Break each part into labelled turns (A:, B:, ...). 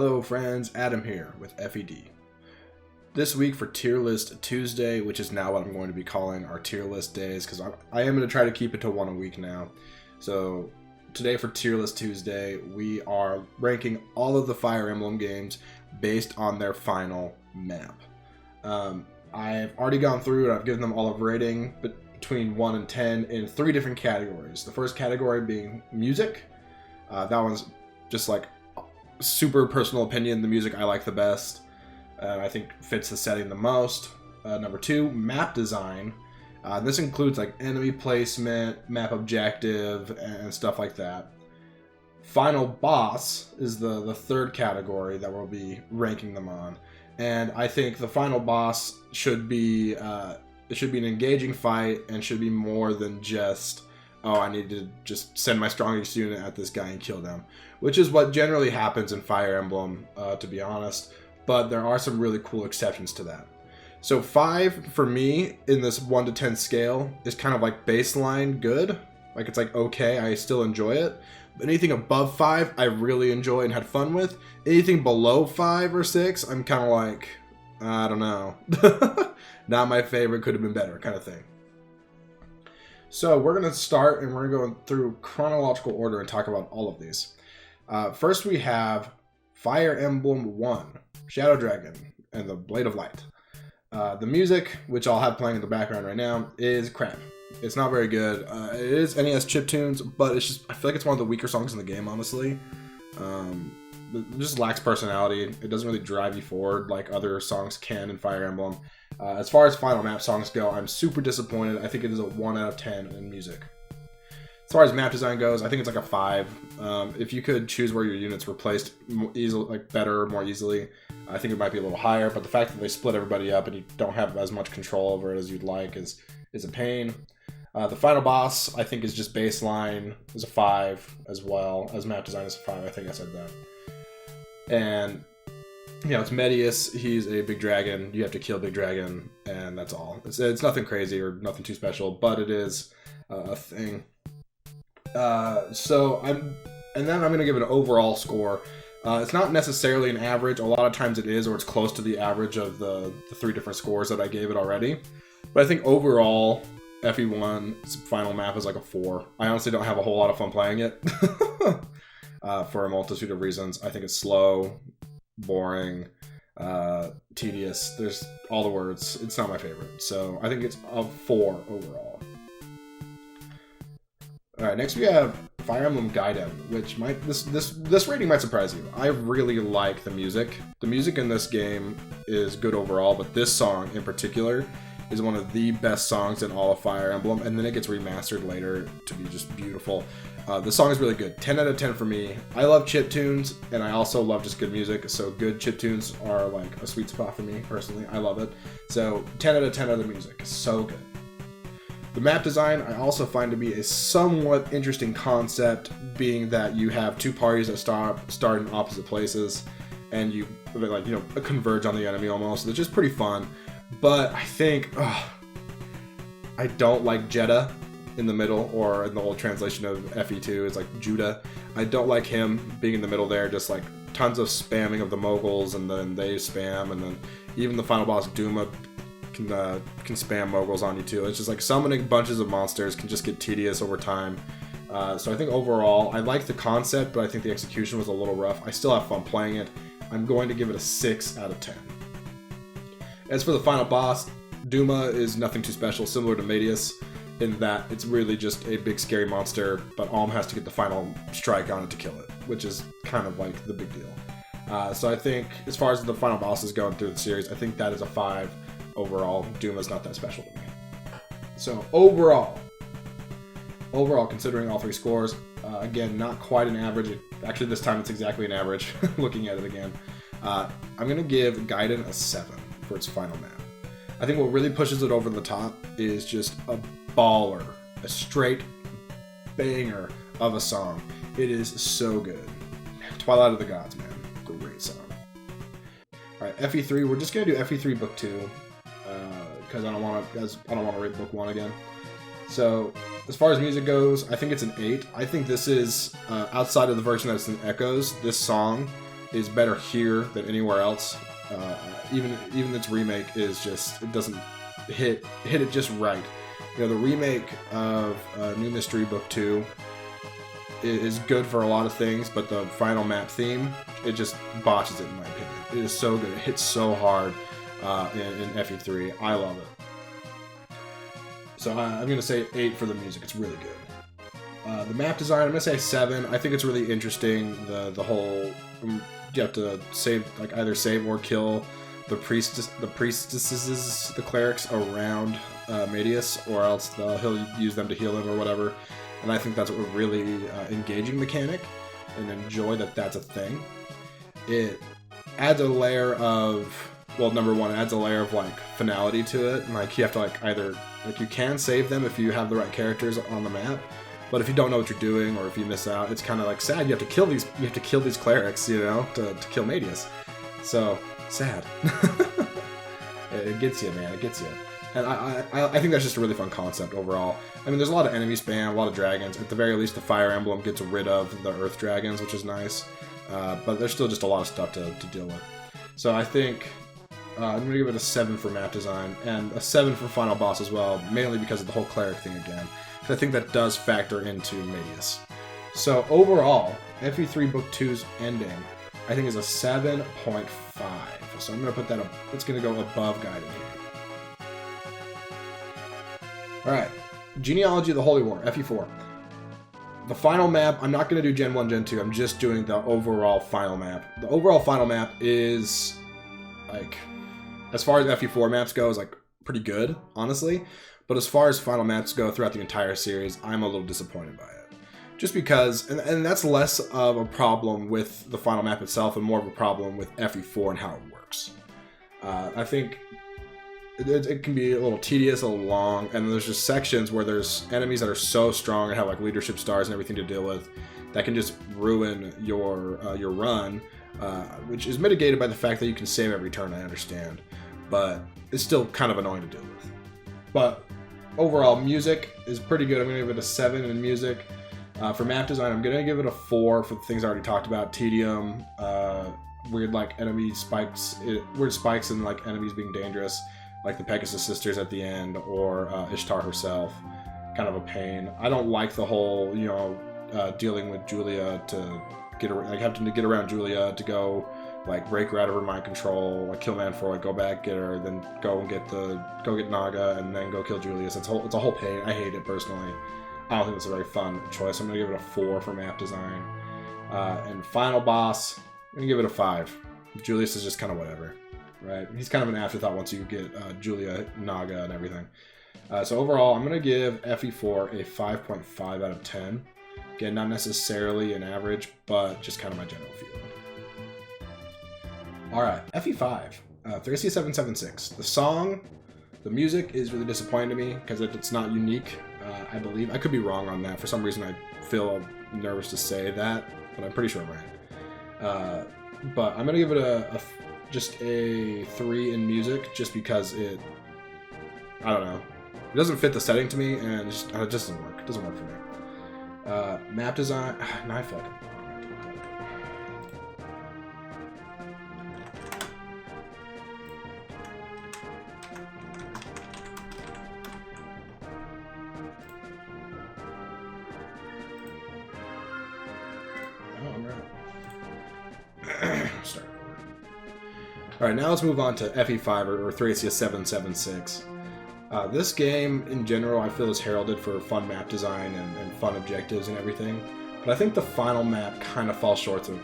A: Hello friends, Adam here with FED. This week for Tier List Tuesday, which is now what I'm going to be calling our tier list days, because I am going to try to keep it to one a week now. So today for Tier List Tuesday, we are ranking all of the Fire Emblem games based on their final map. I've already gone through and I've given them all a rating between 1 and 10 in 3 different categories. The first category being music. That one's just like super personal opinion, the music I like the best. I think fits the setting the most. Number 2, map design. This includes like enemy placement, map objective, and stuff like that. Final boss is the third category that we'll be ranking them on. And I think the final boss should be it should be an engaging fight and should be more than just, oh, I need to just send my strongest unit at this guy and kill them, which is what generally happens in Fire Emblem, to be honest. But there are some really cool exceptions to that. So 5 for me in this 1 to 10 scale is kind of like baseline good. Like it's like okay, I still enjoy it. But anything above 5, I really enjoy and had fun with. Anything below 5 or 6, I'm kind of like, I don't know. Not my favorite, could have been better kind of thing. So we're going to start and we're going to go through chronological order and talk about all of these. First we have Fire Emblem 1, Shadow Dragon, and the Blade of Light. The music, which I'll have playing in the background right now, is crap. It's not very good. It is NES chiptunes, but it's just, I feel like it's one of the weaker songs in the game, honestly. It just lacks personality. It doesn't really drive you forward like other songs can in Fire Emblem. As far as final map songs go, I'm super disappointed. I think it is a 1 out of 10 in music. As far as map design goes, I think it's like a 5. If you could choose where your units were placed easily, like better, more easily, I think it might be a little higher. But the fact that they split everybody up and you don't have as much control over it as you'd like is a pain. The final boss, I think, is just baseline, is a 5 as well. As map design is a 5, I think I said that. And, you know, it's Medius, he's a big dragon, you have to kill big dragon, and that's all. It's nothing crazy or nothing too special, but it is a thing. And then I'm going to give it an overall score. It's not necessarily an average, a lot of times it is, or it's close to the average of the 3 different scores that I gave it already. But I think overall, FE1's final map is like a 4. I honestly don't have a whole lot of fun playing it. For a multitude of reasons. I think it's slow, boring, tedious. There's all the words. It's not my favorite. So I think it's a 4 overall. Alright, next we have Fire Emblem Gaiden, which might this rating might surprise you. I really like the music. The music in this game is good overall, but this song in particular is one of the best songs in all of Fire Emblem, and then it gets remastered later to be just beautiful. The song is really good. 10 out of 10 for me. I love chiptunes, and I also love just good music, so good chiptunes are like a sweet spot for me, personally. I love it. So 10 out of 10 of the music. So good. The map design I also find to be a somewhat interesting concept, being that you have 2 parties that start in opposite places, and you like, you know, converge on the enemy almost. It's just pretty fun. But I think I don't like Jeddah in the middle, or in the old translation of FE2, it's like Judah. I don't like him being in the middle there, just like tons of spamming of the moguls, and then they spam, and then even the final boss Douma can spam moguls on you too. It's just like summoning bunches of monsters can just get tedious over time. So I think overall, I like the concept, but I think the execution was a little rough. I still have fun playing it. I'm going to give it a 6 out of 10. As for the final boss, Douma is nothing too special, similar to Medius, in that it's really just a big scary monster, but Alm has to get the final strike on it to kill it, which is kind of like the big deal. So I think, as far as the final bosses going through the series, I think that is a 5 overall. Douma's not that special to me. So overall, considering all 3 scores, again, not quite an average. Actually, this time it's exactly an average, looking at it again. I'm going to give Gaiden a 7 for its final map. I think what really pushes it over the top is just a baller, a straight banger of a song. It is so good. Twilight of the Gods, man. Great song. Alright, FE3, we're just going to do FE3 Book 2, because I don't want to rate Book 1 again. So, as far as music goes, I think it's an 8. I think this is, outside of the version that's in Echoes, this song is better here than anywhere else. Even its remake is just, it doesn't hit it just right. You know, the remake of New Mystery Book 2 is good for a lot of things, but the final map theme, it just botches it in my opinion. It is so good. It hits so hard in FE3. I love it. So I'm going to say 8 for the music. It's really good. The map design, I'm going to say 7. I think it's really interesting. The whole, you have to save, like either save or kill the priestesses, the clerics around Medius, or else he'll use them to heal him or whatever. And I think that's a really engaging mechanic, and enjoy that that's a thing. It adds a layer of, well, number one, it adds a layer of like finality to it. And like you have to like either, like you can save them if you have the right characters on the map, but if you don't know what you're doing or if you miss out, it's kind of like sad. You have to kill these clerics, you know, to kill Medius. So sad. It gets you, man. It gets you. And I think that's just a really fun concept overall. I mean, there's a lot of enemy spam, a lot of dragons. At the very least, the Fire Emblem gets rid of the Earth dragons, which is nice. But there's still just a lot of stuff to deal with. So I think I'm going to give it a 7 for map design, and a 7 for final boss as well, mainly because of the whole cleric thing again. I think that does factor into Medius. So overall, FE3 Book 2's ending, I think, is a 7.5. So I'm going to put that up. It's going to go above Gaiden here. Alright, Genealogy of the Holy War, FE4. The final map, I'm not going to do Gen 1, Gen 2, I'm just doing the overall final map. The overall final map is, like, as far as FE4 maps go, is, like, pretty good, honestly. But as far as final maps go throughout the entire series, I'm a little disappointed by it. Just because, and that's less of a problem with the final map itself and more of a problem with FE4 and how it works. I think it can be a little tedious, a little long, and there's just sections where there's enemies that are so strong and have like leadership stars and everything to deal with that can just ruin your run, which is mitigated by the fact that you can save every turn, I understand, but it's still kind of annoying to deal with. But overall, music is pretty good. I'm going to give it a 7 in music. For map design, I'm going to give it a 4 for the things I already talked about. Tedium, weird like enemy spikes, weird spikes and like enemies being dangerous, like the Pegasus sisters at the end, or Ishtar herself. Kind of a pain. I don't like the whole, you know, dealing with Julia to get around, like having to get around Julia to go, like break her out of her mind control, like kill Manfroy, go back, get her, then go get Naga, and then go kill Julius. It's a whole pain. I hate it personally. I don't think it's a very fun choice. I'm gonna give it a 4 for map design. And final boss, I'm gonna give it a 5. Julius is just kind of whatever. Right, he's kind of an afterthought once you get Julia, Naga, and everything. So overall, I'm going to give FE4 a 5.5 out of 10. Again, not necessarily an average, but just kind of my general feel. Alright, FE5, Fe7 The song, the music is really disappointing to me because it's not unique, I believe. I could be wrong on that. For some reason, I feel nervous to say that, but I'm pretty sure I'm right. But I'm going to give it just a 3 in music, just because I don't know, it doesn't fit the setting to me, and it just doesn't work. It doesn't work for me. Map design, I feel like start. Alright, now let's move on to FE5, or Thracia 776. This game, in general, I feel is heralded for fun map design and fun objectives and everything, but I think the final map kind of falls short in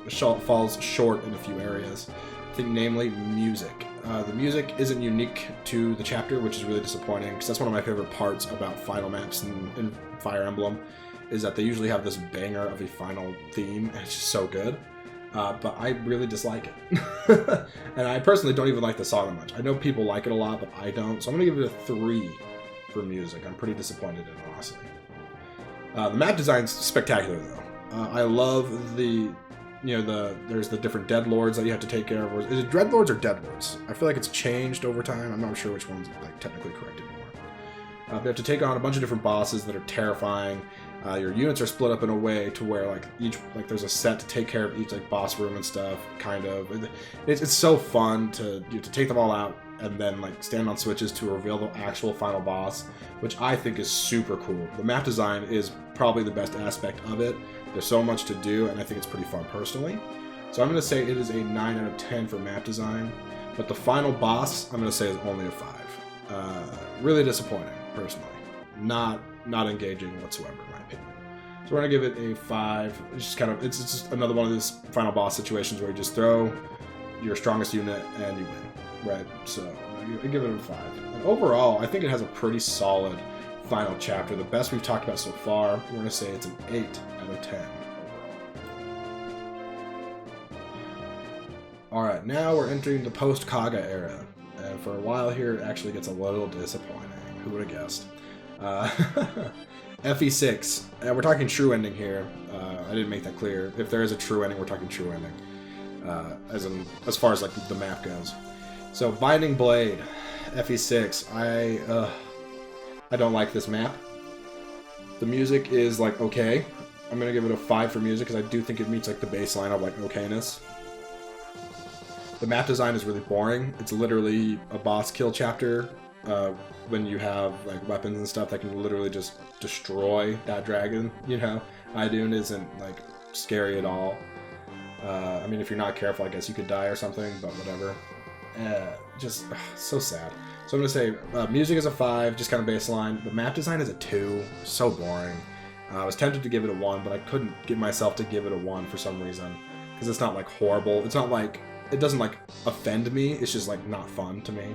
A: a few areas. I think, namely, music. The music isn't unique to the chapter, which is really disappointing, because that's one of my favorite parts about final maps in Fire Emblem, is that they usually have this banger of a final theme, and it's just so good. But I really dislike it. And I personally don't even like the song that much. I know people like it a lot, but I don't. So I'm going to give it a 3 for music. I'm pretty disappointed in it, honestly. The map design's spectacular, though. I love there's the different Dead Lords that you have to take care of. Is it Dreadlords or Dead Lords? I feel like it's changed over time. I'm not sure which one's like technically correct anymore. You have to take on a bunch of different bosses that are terrifying. Your units are split up in a way to where like there's a set to take care of each like boss room and stuff. Kind of, it's so fun to take them all out and then like stand on switches to reveal the actual final boss, which I think is super cool. The map design is probably the best aspect of it. There's so much to do, and I think it's pretty fun personally. So I'm going to say it is a 9 out of 10 for map design, but the final boss I'm going to say is only a 5. Really disappointing, personally. Not engaging whatsoever, in my opinion. So we're going to give it a 5. It's just another one of these final boss situations where you just throw your strongest unit and you win, right? So I give it a 5. And overall, I think it has a pretty solid final chapter. The best we've talked about so far. We're going to say it's an 8 out of 10. Alright, now we're entering the post-Kaga era, and for a while here it actually gets a little disappointing. Who would have guessed? Fe6, and we're talking true ending here. I didn't make that clear. If there is a true ending, we're talking true ending, as far as like the map goes. So Binding Blade, Fe6. I don't like this map. The music is like okay. I'm gonna give it a 5 for music because I do think it meets like the baseline of like okayness. The map design is really boring. It's literally a boss kill chapter when you have like weapons and stuff that can literally just destroy that dragon. You know, Idun isn't like scary at all. I mean, if you're not careful, I guess you could die or something, but whatever. Just so sad. So I'm gonna say music is a 5, just kind of baseline. The map design is a 2, so boring. I was tempted to give it a 1, but I couldn't get myself to give it a 1 for some reason because it's not like horrible. It's not like it doesn't like offend me. It's just like not fun to me.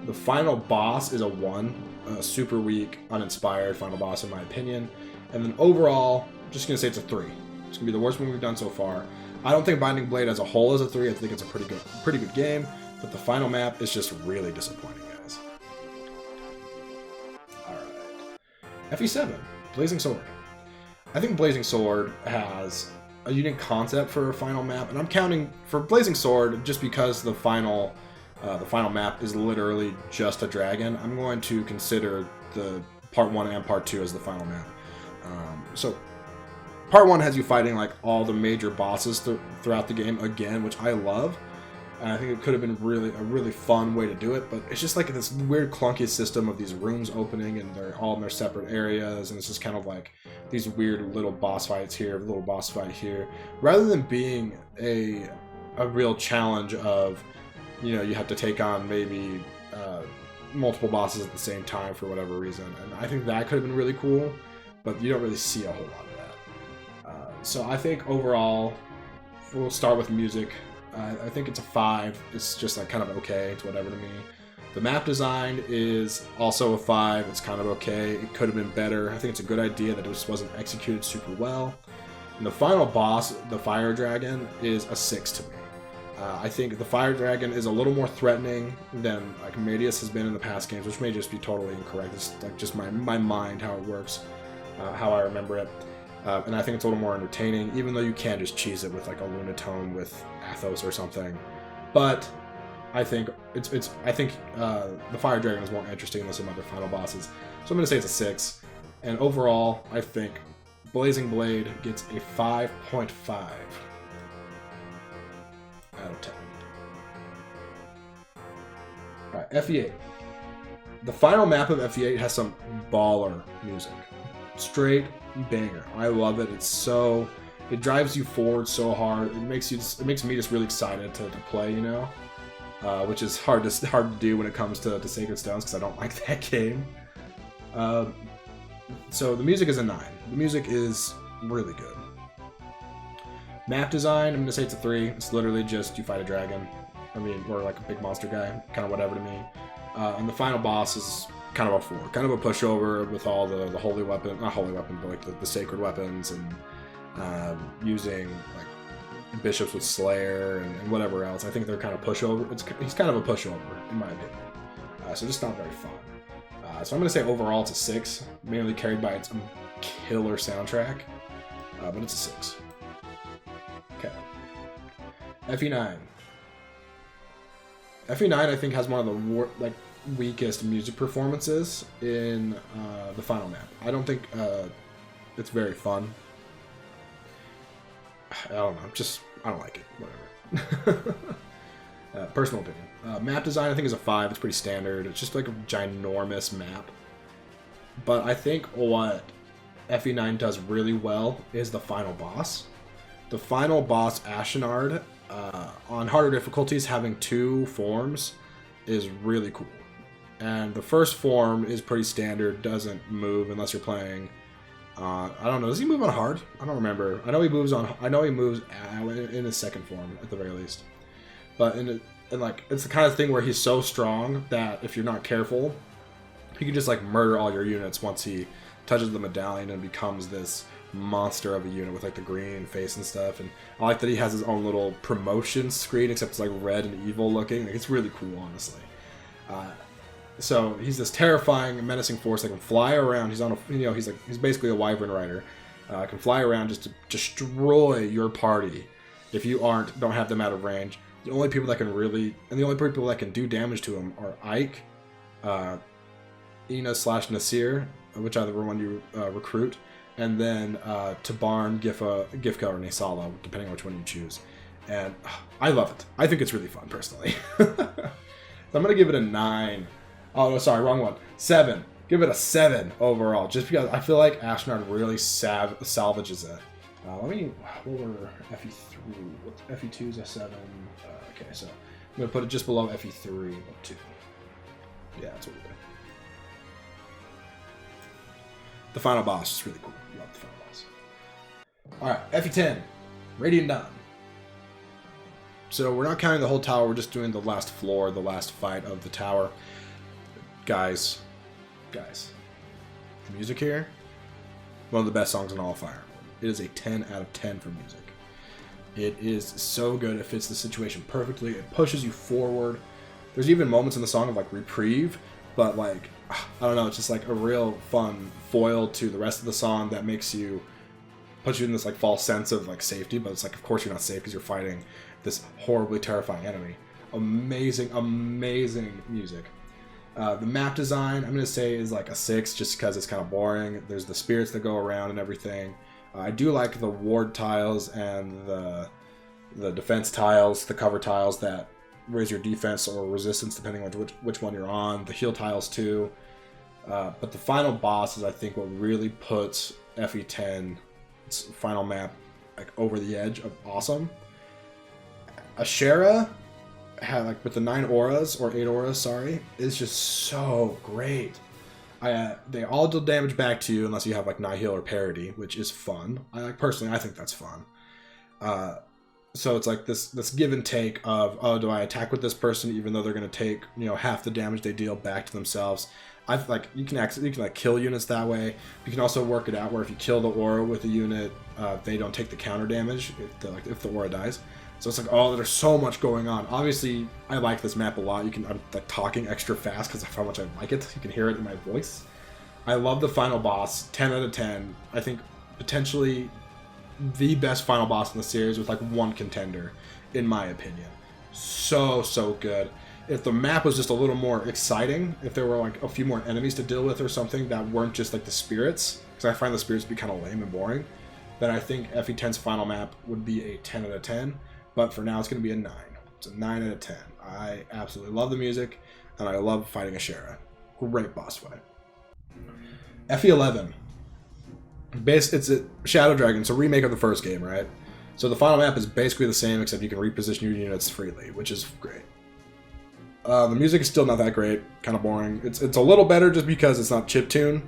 A: The final boss is a 1, super weak, uninspired final boss in my opinion. And then overall, I'm just gonna say it's a 3. It's gonna be the worst one we've done so far. I don't think Binding Blade as a whole is a 3. I think it's a pretty good game. But the final map is just really disappointing, guys. Alright. Fe7, Blazing Sword. I think Blazing Sword has a unique concept for a final map, and I'm counting for Blazing Sword just because the final map is literally just a dragon. I'm going to consider the part 1 and part 2 as the final map. So part 1 has you fighting like all the major bosses throughout the game again, which I love. And I think it could have been a really fun way to do it, but it's just like this weird clunky system of these rooms opening and they're all in their separate areas, and it's just kind of like these weird little boss fights here, little boss fight here, rather than being a real challenge of, you know, you have to take on maybe multiple bosses at the same time for whatever reason. And I think that could have been really cool, but you don't really see a whole lot of that. So I think overall, we'll start with music. I think it's a 5. It's just like kind of okay. It's whatever to me. The map design is also a 5. It's kind of okay. It could have been better. I think it's a good idea that it just wasn't executed super well. And the final boss, the Fire Dragon, is a 6 to me. I think the Fire Dragon is a little more threatening than like Medius has been in the past games, which may just be totally incorrect. It's like just my mind, how it works, how I remember it. And I think it's a little more entertaining, even though you can just cheese it with like a Lunatone with Athos or something. But I think the Fire Dragon is more interesting than some other final bosses. So I'm going to say it's a 6. And overall, I think Blazing Blade gets a 5.5 out of 10. Alright, Fe8. The final map of Fe8 has some baller music. Straight banger. I love it. It drives you forward so hard. It makes me just really excited to play, you know, which is hard to do when it comes to Sacred Stones because I don't like that game. So the music is a 9. The music is really good. Map design, I'm gonna say it's a 3. It's literally just you fight a dragon. I mean, or like a big monster guy, kind of whatever to me. And the final boss is kind of a 4, kind of a pushover with all the holy weapon, not holy weapon, but like the sacred weapons and using like bishops with Slayer and whatever else. I think they're kind of pushover. He's kind of a pushover in my opinion. So just not very fun. So I'm gonna say overall it's a 6, mainly carried by its killer soundtrack, but it's a 6. Okay. Fe9. Fe9 I think has one of the weakest music performances in the final map. I don't think It's very fun. I don't know. I don't like it. Whatever. Personal opinion. Map design, I think, is a 5. It's pretty standard. It's just like a ginormous map. But I think what FE9 does really well is the final boss. The final boss, Ashenard, on harder difficulties, having 2 forms is really cool. And the first form is pretty standard, doesn't move unless you're playing. I don't know. Does he move on hard? I don't remember. I know he moves in his second form at the very least. But like it's the kind of thing where he's so strong that if you're not careful, he can just like murder all your units once he touches the medallion and becomes this monster of a unit with like the green face and stuff. And I like that he has his own little promotion screen, except it's like red and evil looking. Like, it's really cool, honestly. So he's this terrifying, menacing force that can fly around. He's on a, he's basically a wyvern rider. Can fly around just to destroy your party if you don't have them out of range. The only people that can do damage to him are Ike, Ina/Nasir, whichever one you recruit, and then Tabarn, Gifka, or Nasala, depending on which one you choose. And I love it. I think it's really fun, personally. So I'm going to give it a 9. Oh, no, sorry, wrong one. 7. Give it a 7 overall, just because I feel like Ashenard really salvages it. What were FE3? FE2 is a 7. Okay, so I'm going to put it just below FE3 of 2. Yeah, that's what we're doing. The final boss is really cool. Love the final boss. Alright, FE10. Radiant Dawn. So we're not counting the whole tower, we're just doing the last floor, the last fight of the tower. Guys. The music here, one of the best songs in all of Fire Emblem. It is a 10 out of 10 for music. It is so good, it fits the situation perfectly, it pushes you forward. There's even moments in the song of like reprieve, but like, I don't know, it's just like a real fun foil to the rest of the song that puts you in this like false sense of like safety, but it's like, of course you're not safe because you're fighting this horribly terrifying enemy. Amazing music. The map design, I'm going to say, is like a 6 just because it's kind of boring. There's the spirits that go around and everything. I do like the ward tiles and the defense tiles, the cover tiles that raise your defense or resistance depending on which one you're on. The heal tiles too. But the final boss is, I think, what really puts FE10's final map like over the edge of awesome. Ashera had like with the 9 auras or 8 auras, sorry, is just so great. They all deal damage back to you unless you have like Nihil or Parity, which is fun. Personally, I think that's fun. So it's like this give and take of, oh, do I attack with this person even though they're going to take half the damage they deal back to themselves. You can kill units that way. You can also work it out where if you kill the aura with a unit, they don't take the counter damage if the aura dies. So it's like, oh, there's so much going on. Obviously, I like this map a lot. I'm like talking extra fast because of how much I like it. You can hear it in my voice. I love the final boss. 10 out of 10. I think potentially the best final boss in the series with like one contender, in my opinion. So good. If the map was just a little more exciting, if there were like a few more enemies to deal with or something that weren't just like the spirits, because I find the spirits to be kind of lame and boring, then I think FE10's final map would be a 10 out of 10. But for now, it's going to be a 9. It's a 9 out of 10. I absolutely love the music, and I love fighting Ashera. Great boss fight. FE11. It's a Shadow Dragon. It's a remake of the first game, right? So the final map is basically the same, except you can reposition your units freely, which is great. The music is still not that great. Kind of boring. It's a little better just because it's not chiptune,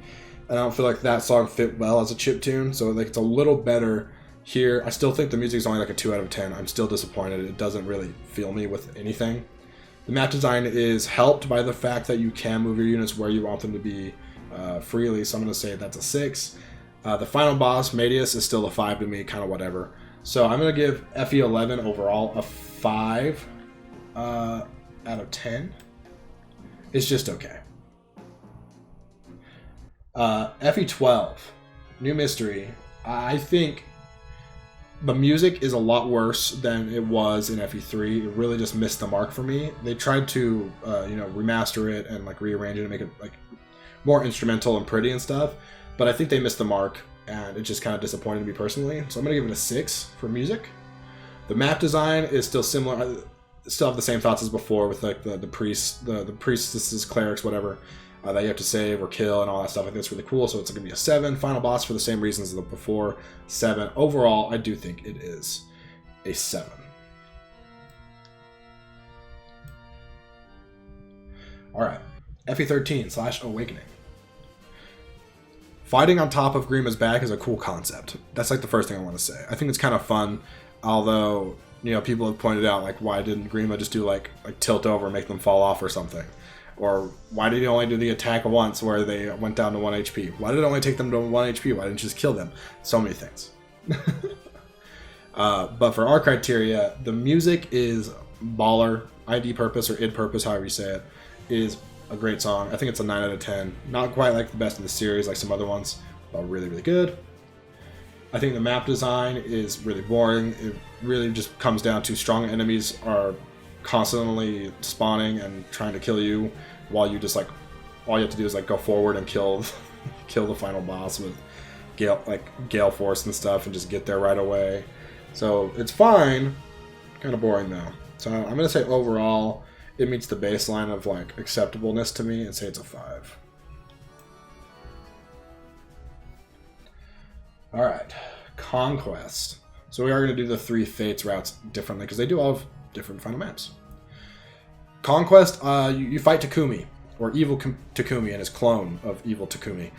A: and I don't feel like that song fit well as a chiptune, so like it's a little better. Here, I still think the music is only like a 2 out of 10. I'm still disappointed. It doesn't really feel me with anything. The map design is helped by the fact that you can move your units where you want them to be freely, so I'm going to say that's a 6. The final boss, Medius, is still a 5 to me, kind of whatever. So I'm going to give FE11 overall a 5 out of 10. It's just okay. FE12, New Mystery. I think the music is a lot worse than it was in FE3. It really just missed the mark for me. They tried to, remaster it and like rearrange it and make it like more instrumental and pretty and stuff, but I think they missed the mark. and it just kind of disappointed me personally. So I'm gonna give it a 6 for music. The map design is still similar. I still have the same thoughts as before with like the priests, the priestesses, clerics, whatever, that you have to save or kill and all that stuff. I think it's really cool. So it's gonna be a 7. Final boss for the same reasons as the before, 7. Overall, I do think it is a 7. All right, Fe13/Awakening. Fighting on top of Grima's back is a cool concept. That's like the first thing I want to say. I think it's kind of fun, although, you know, people have pointed out, like, why didn't Grima just do like tilt over and make them fall off or something? Or why did he only do the attack once where they went down to 1 HP? Why did it only take them to 1 HP? Why didn't you just kill them? So many things. But for our criteria, the music is baller, ID purpose or id purpose, however you say it, is a great song. I think it's a 9 out of 10. Not quite like the best in the series like some other ones, but really, really good. I think the map design is really boring. It really just comes down to strong enemies are constantly spawning and trying to kill you, while you just like, all you have to do is like go forward and kill the final boss with Gale Force and stuff, and just get there right away. So it's fine, kind of boring though. So I'm gonna say overall, it meets the baseline of like acceptableness to me, and say it's a 5. All right, Conquest. So we are going to do the 3 Fates routes differently because they do all have different final maps. Conquest, you fight Takumi, or Evil Takumi and his clone of Evil Takumi.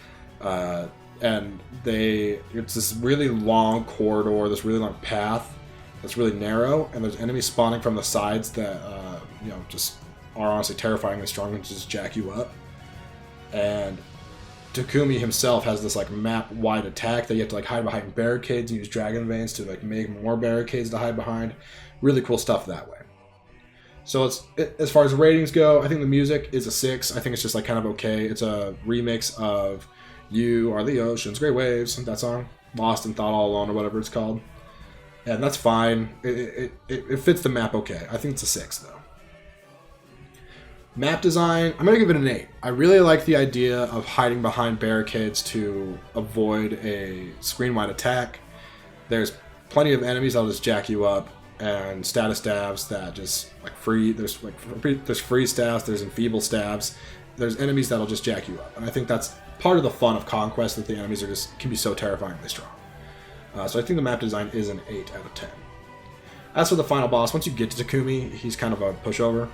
A: And it's this really long corridor, this really long path that's really narrow, and there's enemies spawning from the sides that you know, just are honestly terrifyingly strong and just jack you up. And Takumi himself has this like map-wide attack that you have to like hide behind barricades and use dragon veins to like make more barricades to hide behind. Really cool stuff that way. So as far as ratings go, I think the music is a 6. I think it's just like kind of okay. It's a remix of "You Are the Ocean's Great Waves," that song, "Lost and Thought All Alone" or whatever it's called, and that's fine. It fits the map okay. I think it's a 6 though. Map design, I'm going to give it an 8. I really like the idea of hiding behind barricades to avoid a screen-wide attack. There's plenty of enemies that'll just jack you up, and status stabs that just like there's free stabs, there's enfeeble stabs. There's enemies that'll just jack you up. And I think that's part of the fun of Conquest, that the enemies can be so terrifyingly strong. So I think the map design is an 8 out of 10. As for the final boss, once you get to Takumi, he's kind of a pushover.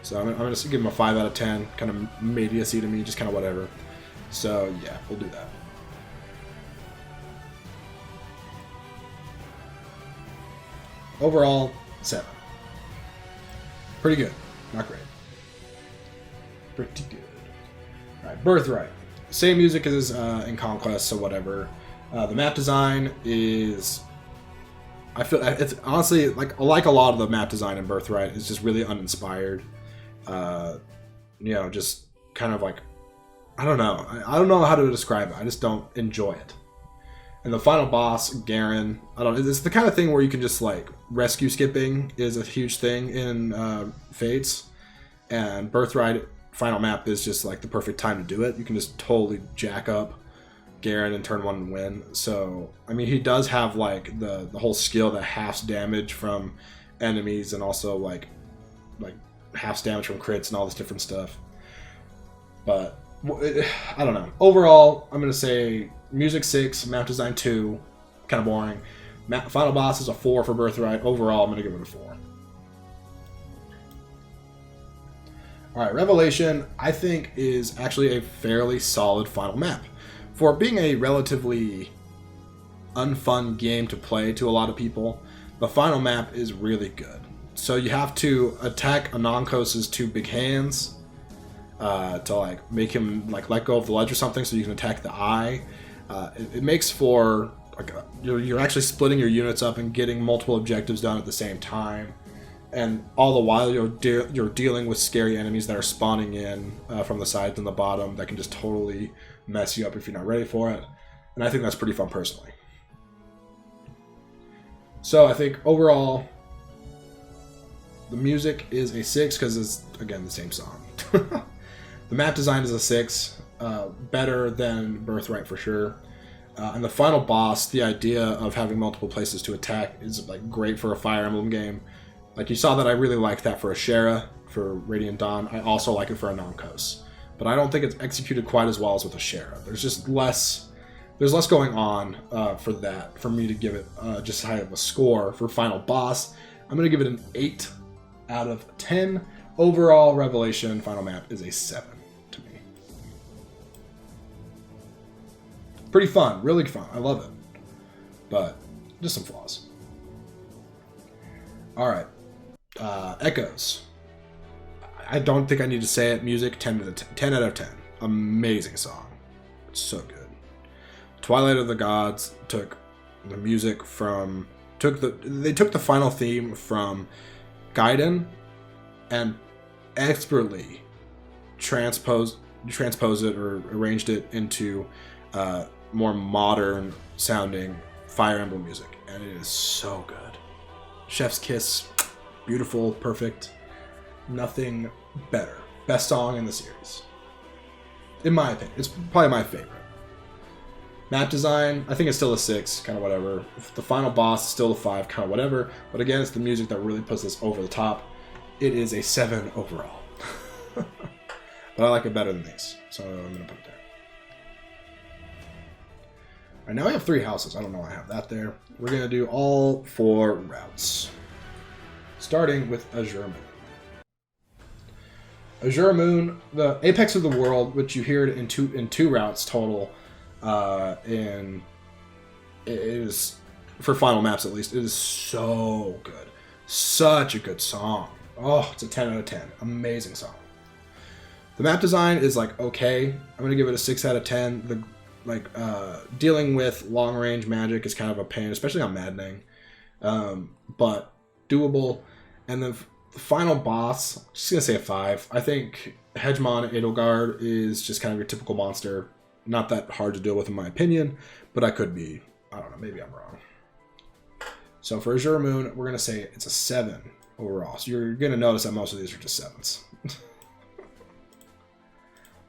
A: So I'm going to give him a 5 out of 10. Kind of mediacy to me, just kind of whatever. So yeah, we'll do that. Overall, 7. Pretty good. Not great. Pretty good. Alright, Birthright. Same music as in Conquest, so whatever. The map design is... I feel it's honestly, like a lot of the map design in Birthright is just really uninspired. You know, just kind of like, I don't know. I don't know how to describe it. I just don't enjoy it. And the final boss, Garen, it's the kind of thing where you can just like, rescue skipping is a huge thing in Fates. And Birthright final map is just like the perfect time to do it. You can just totally jack up Garen in turn 1 and win. So, I mean, he does have like the whole skill that halves damage from enemies, and also like halves damage from crits and all this different stuff. But I don't know. Overall, I'm going to say music 6, map design 2, kind of boring. Final boss is a 4 for Birthright. Overall, I'm going to give it a 4. Alright, Revelation, I think, is actually a fairly solid final map. For being a relatively unfun game to play to a lot of people, the final map is really good. So you have to attack Anonkos' 2 big hands to like make him like let go of the ledge or something, so you can attack the eye. It makes for like you're actually splitting your units up and getting multiple objectives done at the same time, and all the while you're dealing with scary enemies that are spawning in from the sides and the bottom that can just totally mess you up if you're not ready for it. And I think that's pretty fun personally. So I think overall, the music is a 6 because it's, again, the same song. The map design is a 6. Better than Birthright for sure. And the final boss, the idea of having multiple places to attack is like great for a Fire Emblem game. Like you saw that I really like that for Ashera, for Radiant Dawn. I also like it for Anamkos. But I don't think it's executed quite as well as with Ashera. There's just less going on for that, for me to give it just high of a score. For final boss, I'm going to give it an 8 out of 10. Overall, Revelation final map is a 7 to me. Pretty fun, really fun. I love it. But just some flaws. Alright. Echoes. I don't think I need to say it. Music, 10 out of 10. Amazing song. It's so good. Twilight of the Gods took the music from... They took the final theme from Gaiden and expertly transposed it or arranged it into more modern sounding Fire Emblem music, and it is so good. Chef's Kiss, beautiful, perfect, nothing better. Best song in the series, in my opinion. It's probably my favorite. Map design, I think it's still a 6, kind of whatever. The final boss is still a 5, kind of whatever. But again, it's the music that really puts this over the top. It is a 7 overall. But I like it better than these, so I'm going to put it there. Alright, now I have 3 houses. I don't know why I have that there. We're going to do all 4 routes. Starting with Azure Moon. Azure Moon, the apex of the world, which you hear it in two routes total. And it is, for final maps at least, it is so good. Such a good song. Oh, it's a 10 out of 10. Amazing song. The map design is like okay. I'm gonna give it a 6 out of 10. Dealing with long range magic is kind of a pain, especially on Maddening, but doable. And then the final boss, I'm just gonna say a 5. I think Hegemon Edelgard is just kind of your typical monster. Not that hard to deal with in my opinion, but I could be, I don't know, maybe I'm wrong. So for Azure Moon, we're going to say it's a 7 overall. So you're going to notice that most of these are just 7s. A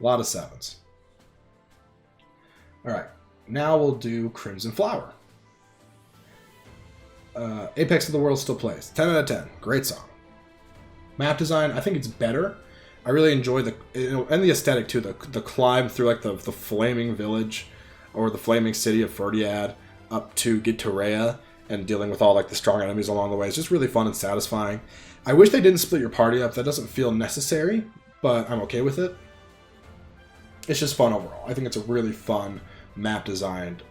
A: lot of 7s. Alright, now we'll do Crimson Flower. Apex of the World still plays. 10 out of 10. Great song. Map design, I think it's better. I really enjoy and the aesthetic too. The climb through like the flaming village or the flaming city of Ferdiad up to get to Rhea and dealing with all like the strong enemies along the way. It's just really fun and satisfying. I wish they didn't split your party up. That doesn't feel necessary, but I'm okay with it. It's just fun overall. I think it's a really fun map designed,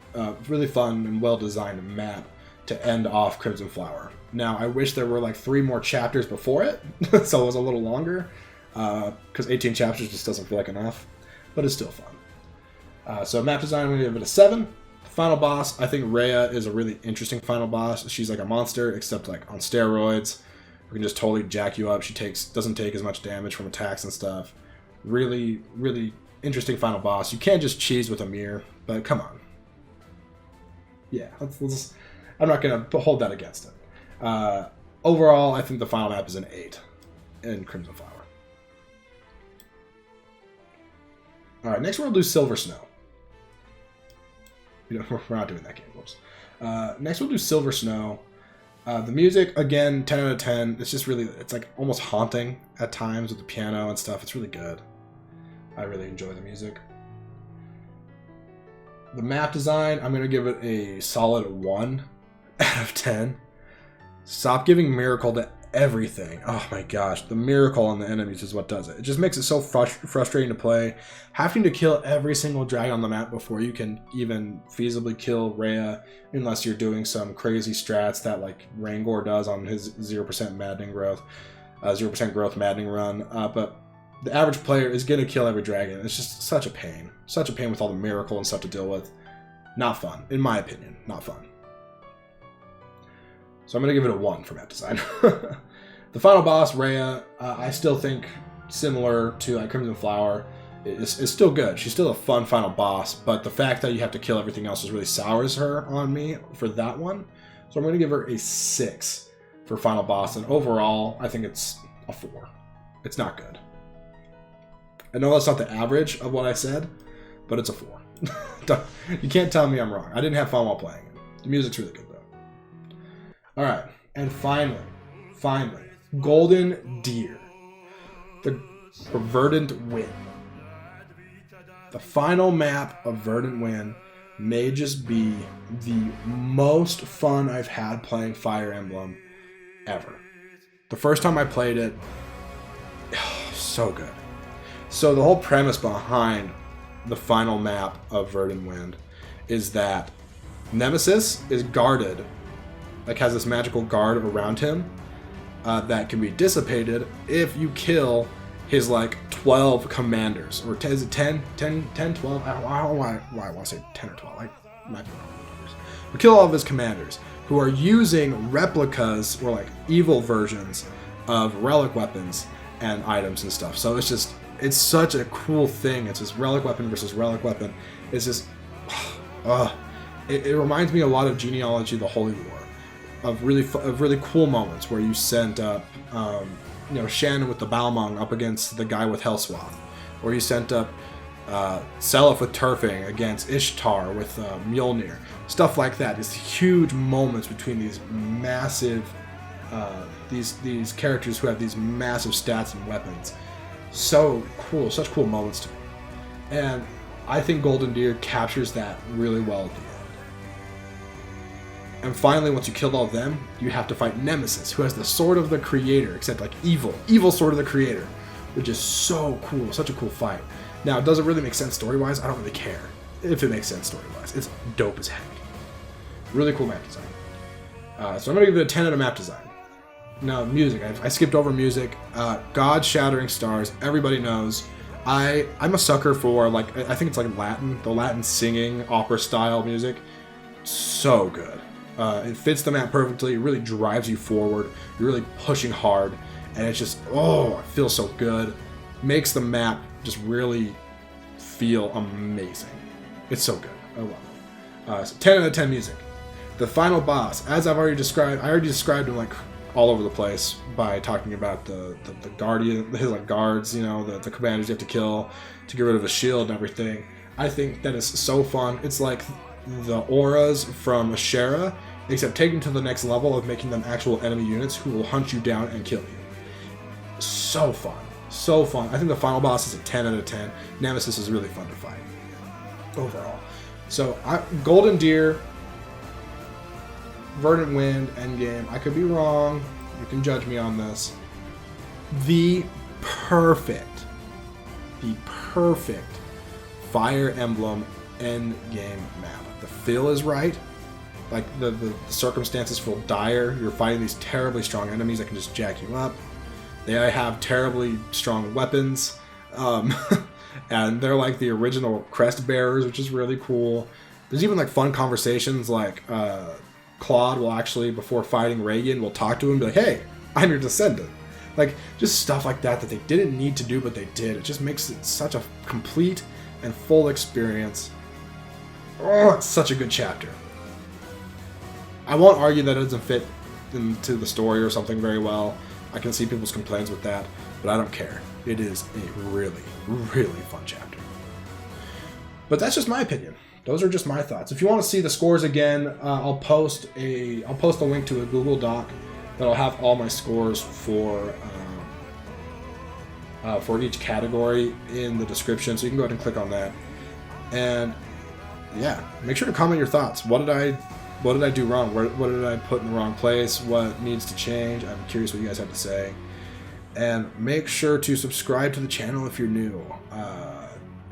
A: really fun and well designed map to end off Crimson Flower. Now I wish there were like 3 more chapters before it, so it was a little longer. Because 18 chapters just doesn't feel like enough, but it's still fun. So map design, I'm going to give it a 7. Final boss, I think Rhea is a really interesting final boss. She's like a monster, except like on steroids. We can just totally jack you up. She doesn't take as much damage from attacks and stuff. Really, really interesting final boss. You can't just cheese with a mirror, but come on. Yeah, I'm not going to hold that against it. Overall, I think the final map is an 8 in Crimson Flower. Alright, next we'll do Silver Snow. We're not doing that game, whoops. Next we'll do Silver Snow. The music, again, 10 out of 10. It's just really, it's like almost haunting at times with the piano and stuff. It's really good. I really enjoy the music. The map design, I'm going to give it a solid 1 out of 10. Stop giving Miracle to everything. Oh my gosh, the miracle on the enemies is what does it. It just makes it so frustrating to play. Having to kill every single dragon on the map before you can even feasibly kill Rhea, unless you're doing some crazy strats that like Rangor does on his 0% maddening growth, 0% growth maddening run. But the average player is gonna kill every dragon. It's just such a pain. Such a pain with all the miracle and stuff to deal with. Not fun, in my opinion. Not fun. So I'm going to give it a 1 for map design. The final boss, Rhea, I still think similar to like Crimson Flower, is still good. She's still a fun final boss, but the fact that you have to kill everything else is really sours her on me for that one. So I'm going to give her a 6 for final boss, and overall, I think it's a 4. It's not good. I know that's not the average of what I said, but it's a 4. You can't tell me I'm wrong. I didn't have fun while playing it. The music's really good though. Alright, and finally, Golden Deer. The Verdant Wind. The final map of Verdant Wind may just be the most fun I've had playing Fire Emblem ever. The first time I played it, so good. So the whole premise behind the final map of Verdant Wind is that Nemesis is guarded, like has this magical guard around him that can be dissipated if you kill his like 12 commanders, or is it 10, 12? I don't know why I want to say 10 or 12. I might be wrong. We kill all of his commanders who are using replicas or like evil versions of relic weapons and items and stuff. So it's such a cool thing. It's this relic weapon versus relic weapon. It's just, it reminds me a lot of Genealogy, the Holy War, of really cool moments where you sent up, Shannon with the Balmung up against the guy with Hellswath, or you sent up Seliph with Turfing against Ishtar with Mjolnir, stuff like that. Just huge moments between these massive, these characters who have these massive stats and weapons. So cool, such cool moments to me, and I think Golden Deer captures that really well at the end. And finally, once you kill all of them, you have to fight Nemesis, who has the Sword of the Creator, except like evil Sword of the Creator, which is so cool, such a cool fight. Now, does it really make sense story-wise? I don't really care if it makes sense story-wise. It's dope as heck. Really cool map design. So I'm going to give it a 10 out of map design. Now, music. I skipped over music. God-Shattering Stars, everybody knows. I'm a sucker for, like, I think it's like the Latin singing, opera-style music. So good. It fits the map perfectly. It really drives you forward. You're really pushing hard, and it's just, it feels so good. Makes the map just really feel amazing. It's so good. I love it. So 10 out of 10 music. The final boss, as I already described him like all over the place by talking about the guardian, his like guards, the commanders you have to kill to get rid of a shield and everything. I think that is so fun. It's like the auras from Ashera, except taken to the next level of making them actual enemy units who will hunt you down and kill you. So fun. So fun. I think the final boss is a 10 out of 10. Nemesis is really fun to fight overall. So, Golden Deer, Verdant Wind, Endgame. I could be wrong. You can judge me on this. The perfect Fire Emblem Endgame map. The feel is right. Like, the circumstances feel dire. You're fighting these terribly strong enemies that can just jack you up. They have terribly strong weapons. And they're like the original crest bearers, which is really cool. There's even like fun conversations, like Claude will actually, before fighting Reagan, will talk to him and be like, hey, I'm your descendant. Like, just stuff like that they didn't need to do, but they did. It just makes it such a complete and full experience. Oh, it's such a good chapter. I won't argue that it doesn't fit into the story or something very well. I can see people's complaints with that, but I don't care. It is a really, really fun chapter. But that's just my opinion. Those are just my thoughts. If you want to see the scores again, I'll post a link to a Google Doc that'll have all my scores for each category in the description, so you can go ahead and click on that. And yeah, make sure to comment your thoughts. What did I do wrong? What did I put in the wrong place? What needs to change? I'm curious what you guys have to say. And make sure to subscribe to the channel if you're new.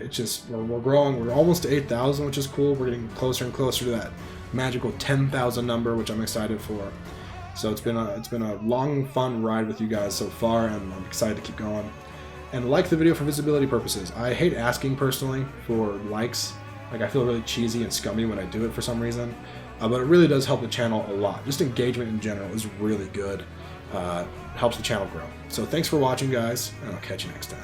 A: It's just, we're growing. We're almost to 8,000, which is cool. We're getting closer and closer to that magical 10,000 number, which I'm excited for. So it's been a long, fun ride with you guys so far, and I'm excited to keep going. And like the video for visibility purposes. I hate asking personally for likes. Like, I feel really cheesy and scummy when I do it for some reason. But it really does help the channel a lot. Just engagement in general is really good. Helps the channel grow. So thanks for watching, guys, and I'll catch you next time.